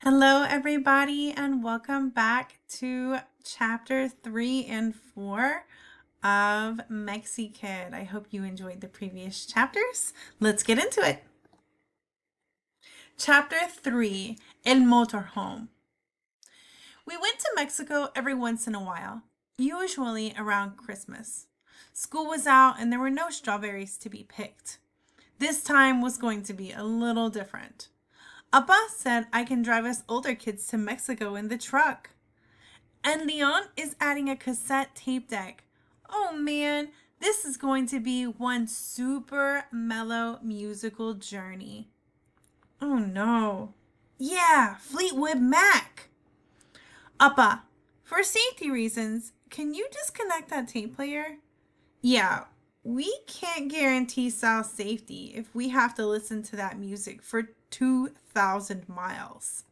Hello, everybody, and welcome back to chapter 3 and 4 of Mexikid. I hope you enjoyed the previous chapters. Let's get into it. Chapter 3, El Motorhome. We went to Mexico every once in a while, usually around Christmas. School was out and there were no strawberries to be picked. This time was going to be a little different. Appa said I can drive us older kids to Mexico in the truck. And Leon is adding a cassette tape deck. Oh man, this is going to be one super mellow musical journey. Oh no. Yeah, Fleetwood Mac. Appa, for safety reasons, can you disconnect that tape player? Yeah, we can't guarantee Sal's safety if we have to listen to that music for 2,000 miles.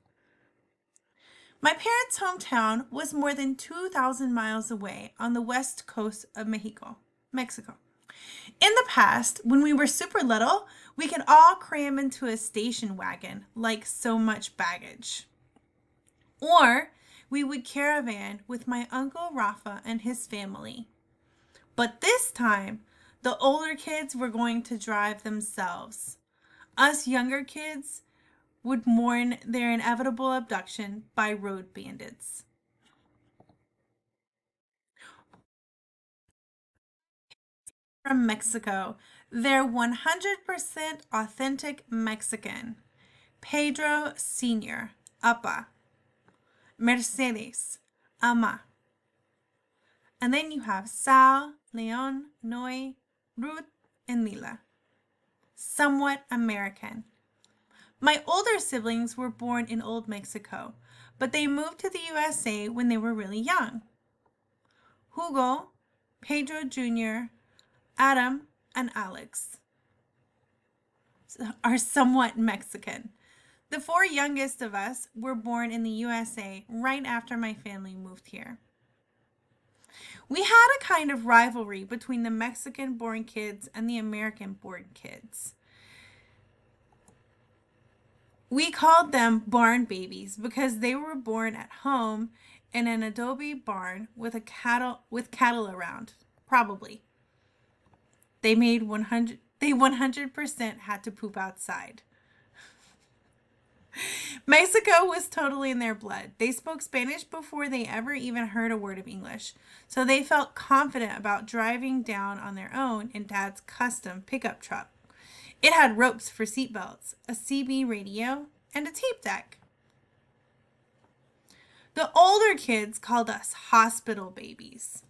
My parents' hometown was more than 2,000 miles away on the west coast of Mexico. In the past, when we were super little, we could all cram into a station wagon like so much baggage. Or we would caravan with my Uncle Rafa and his family. But this time, the older kids were going to drive themselves. Us younger kids would mourn their inevitable abduction by road bandits. From Mexico, they're 100% authentic Mexican. Pedro Sr., Appa. Mercedes, Ama. And then you have Sal, Leon, Noe, Ruth, and Mila. Somewhat American. My older siblings were born in Old Mexico, but they moved to the USA when they were really young. Hugo, Pedro Jr., Adam, and Alex are somewhat Mexican. The four youngest of us were born in the USA right after my family moved here. We had a kind of rivalry between the Mexican-born kids and the American-born kids. We called them barn babies because they were born at home in an adobe barn with cattle around, probably. They 100% had to poop outside. Mexico was totally in their blood. They spoke Spanish before they ever even heard a word of English, so they felt confident about driving down on their own in Dad's custom pickup truck. It had ropes for seatbelts, a CB radio, and a tape deck. The older kids called us hospital babies.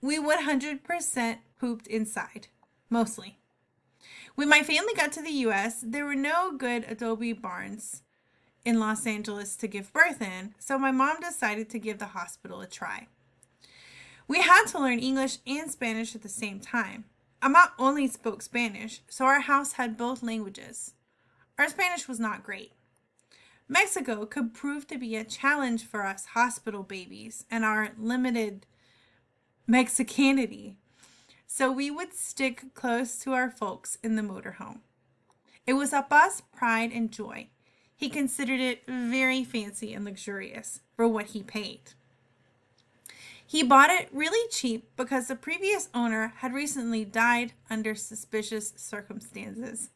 We 100% pooped inside, mostly. When my family got to the US, there were no good adobe barns in Los Angeles to give birth in, so my mom decided to give the hospital a try. We had to learn English and Spanish at the same time. Ama only spoke Spanish, so our house had both languages. Our Spanish was not great. Mexico could prove to be a challenge for us hospital babies and our limited Mexicanity, so we would stick close to our folks in the motorhome. It was Appa's pride and joy. He considered it very fancy and luxurious for what he paid. He bought it really cheap because the previous owner had recently died under suspicious circumstances.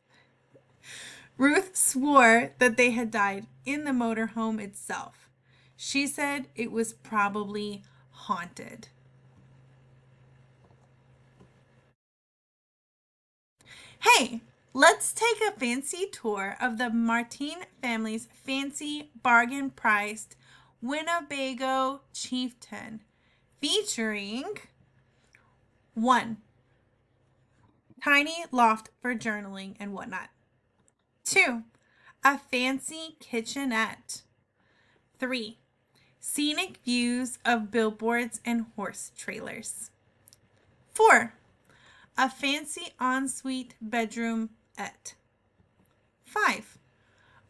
Ruth swore that they had died in the motorhome itself. She said it was probably haunted. Hey, let's take a fancy tour of the Martin family's fancy bargain-priced Winnebago Chieftain, featuring 1. Tiny loft for journaling and whatnot. 2. A fancy kitchenette. 3. Scenic views of billboards and horse trailers. 4. A fancy ensuite bedroom-ette. 5.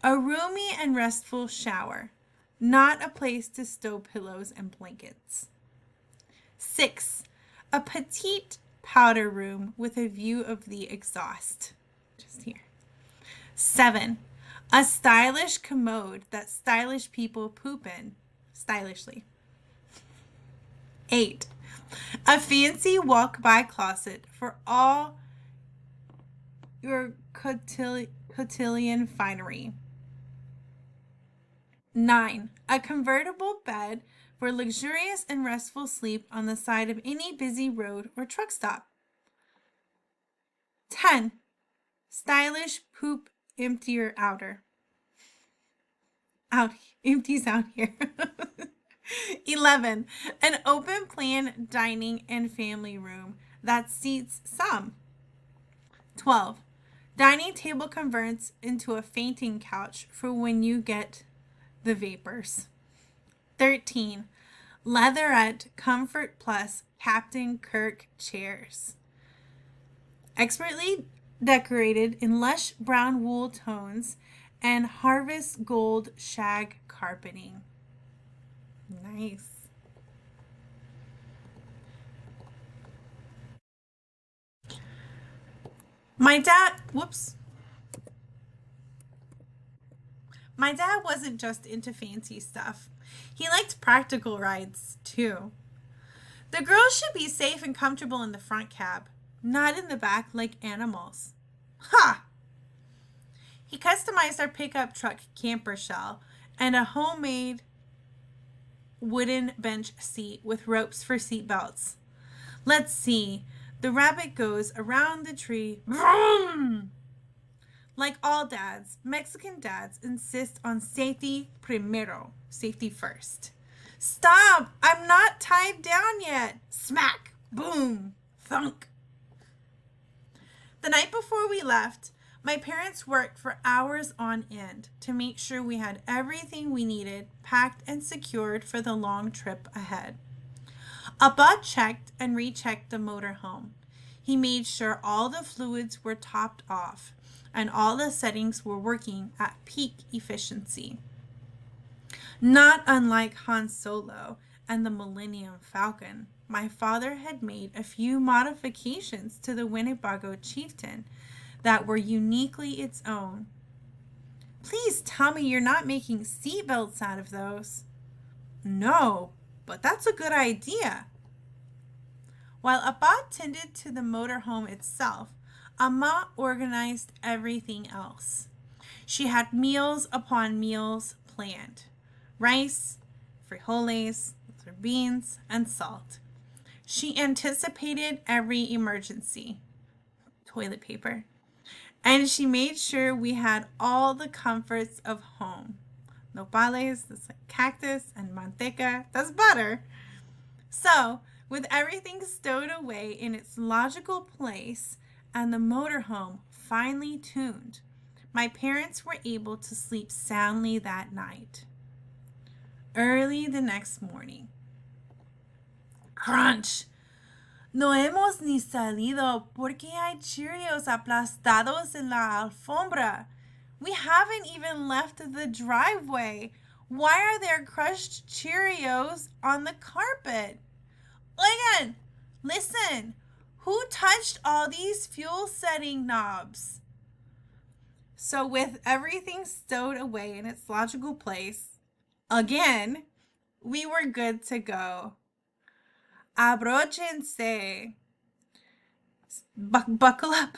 A roomy and restful shower, not a place to stow pillows and blankets. 6. A petite powder room with a view of the exhaust. Just here. 7. A stylish commode that stylish people poop in stylishly. 8. A fancy walk by closet for all your cotillion finery. 9. A convertible bed for luxurious and restful sleep on the side of any busy road or truck stop. 10. Stylish poop emptier outer. Out empties out here. 11. An open plan dining and family room that seats some. 12. Dining table converts into a fainting couch for when you get the vapors. 13. Leatherette Comfort Plus Captain Kirk chairs. Expertly decorated in lush brown wool tones and harvest gold shag carpeting. Nice. My dad, whoops. My dad wasn't just into fancy stuff. He liked practical rides, too. The girls should be safe and comfortable in the front cab, not in the back like animals. Ha! He customized our pickup truck camper shell and a homemade wooden bench seat with ropes for seat belts. Let's see. The rabbit goes around the tree. Vroom! Like all dads, Mexican dads insist on safety primero, safety first. Stop! I'm not tied down yet. Smack! Boom! Thunk! The night before we left, my parents worked for hours on end to make sure we had everything we needed packed and secured for the long trip ahead. Abba checked and rechecked the motorhome. He made sure all the fluids were topped off and all the settings were working at peak efficiency. Not unlike Han Solo and the Millennium Falcon, my father had made a few modifications to the Winnebago Chieftain that were uniquely its own. Please tell me you're not making seatbelts out of those. No, but that's a good idea. While Abba tended to the motorhome itself, Amma organized everything else. She had meals upon meals planned. Rice, frijoles, beans, and salt. She anticipated every emergency. Toilet paper. And she made sure we had all the comforts of home. Nopales, that's like cactus, and manteca, that's butter. So, with everything stowed away in its logical place and the motorhome finely tuned, my parents were able to sleep soundly that night. Early the next morning. Crunch! No hemos ni salido porque hay Cheerios aplastados en la alfombra. We haven't even left the driveway. Why are there crushed Cheerios on the carpet? Oigan, listen. Who touched all these fuel setting knobs? So with everything stowed away in its logical place, again, we were good to go. Abróchense. Buckle up.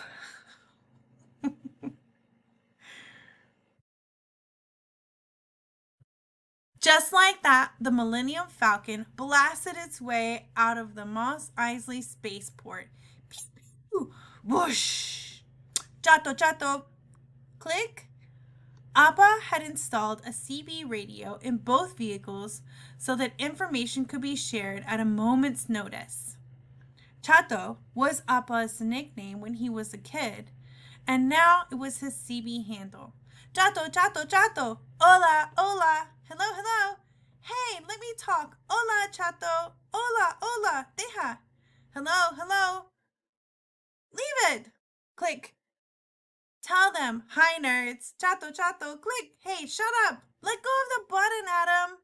Just like that, the Millennium Falcon blasted its way out of the Mos Eisley spaceport. Pew, pew, whoosh! Chato, chato! Click! Appa had installed a CB radio in both vehicles so that information could be shared at a moment's notice. Chato was Appa's nickname when he was a kid, and now it was his CB handle. Chato, chato, chato! Hola, hola! Hello, hello! Hey, let me talk! Hola, chato! Hola, hola! Deja! Hello, hello! Leave it! Click! Tell them, hi nerds, chato, chato, click, hey, shut up, let go of the button, Adam.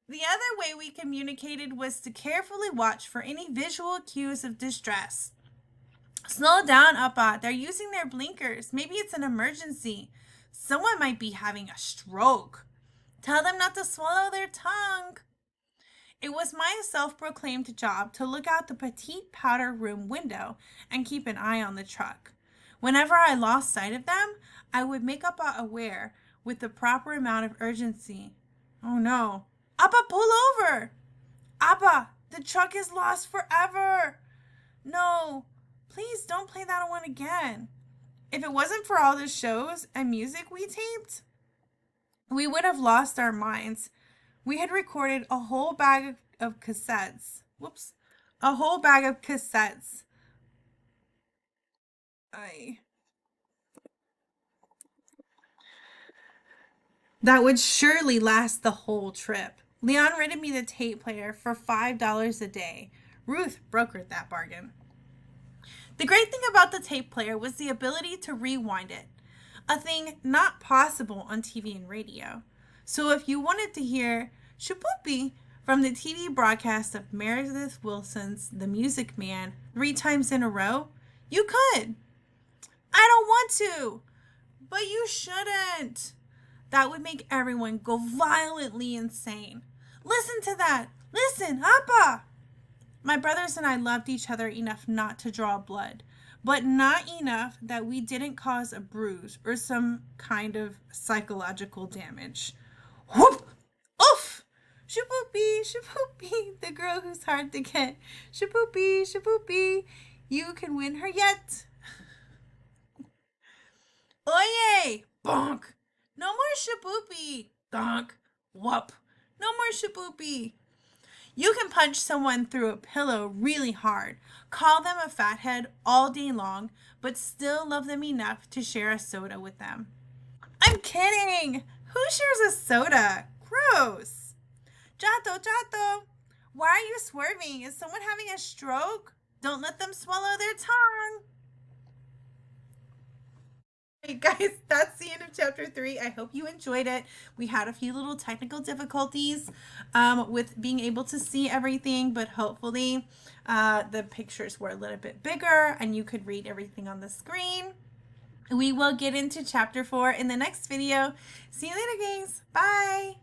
The other way we communicated was to carefully watch for any visual cues of distress. Slow down, Appa. They're using their blinkers. Maybe it's an emergency. Someone might be having a stroke. Tell them not to swallow their tongue. It was my self-proclaimed job to look out the petite powder room window and keep an eye on the truck. Whenever I lost sight of them, I would make Appa aware with the proper amount of urgency. Oh no. Appa, pull over! Appa, the truck is lost forever! No, please don't play that one again. If it wasn't for all the shows and music we taped, we would have lost our minds. We had recorded a whole bag of cassettes. Whoops. A whole bag of cassettes. That would surely last the whole trip. Leon rented me the tape player for $5 a day. Ruth brokered that bargain. The great thing about the tape player was the ability to rewind it, a thing not possible on TV and radio. So if you wanted to hear Shapoopy from the TV broadcast of Meredith Wilson's The Music Man 3 times in a row, you could. I don't want to, but you shouldn't. That would make everyone go violently insane. Listen to that. Listen, Appa. My brothers and I loved each other enough not to draw blood, but not enough that we didn't cause a bruise or some kind of psychological damage. Whoop! Oof! Shapoopy, Shapoopy, the girl who's hard to get. Shapoopy, Shapoopy, you can win her yet. Oye! Bonk! No more Shapoopy! Donk! Whoop! No more Shapoopy! You can punch someone through a pillow really hard, call them a fathead all day long, but still love them enough to share a soda with them. I'm kidding! Who shares a soda? Gross! Jato, Jato! Why are you swerving? Is someone having a stroke? Don't let them swallow their tongue! Hey guys, that's the end of chapter 3. I hope you enjoyed it. We had a few little technical difficulties with being able to see everything, but hopefully the pictures were a little bit bigger and you could read everything on the screen. We will get into chapter 4 in the next video. See you later, guys. Bye.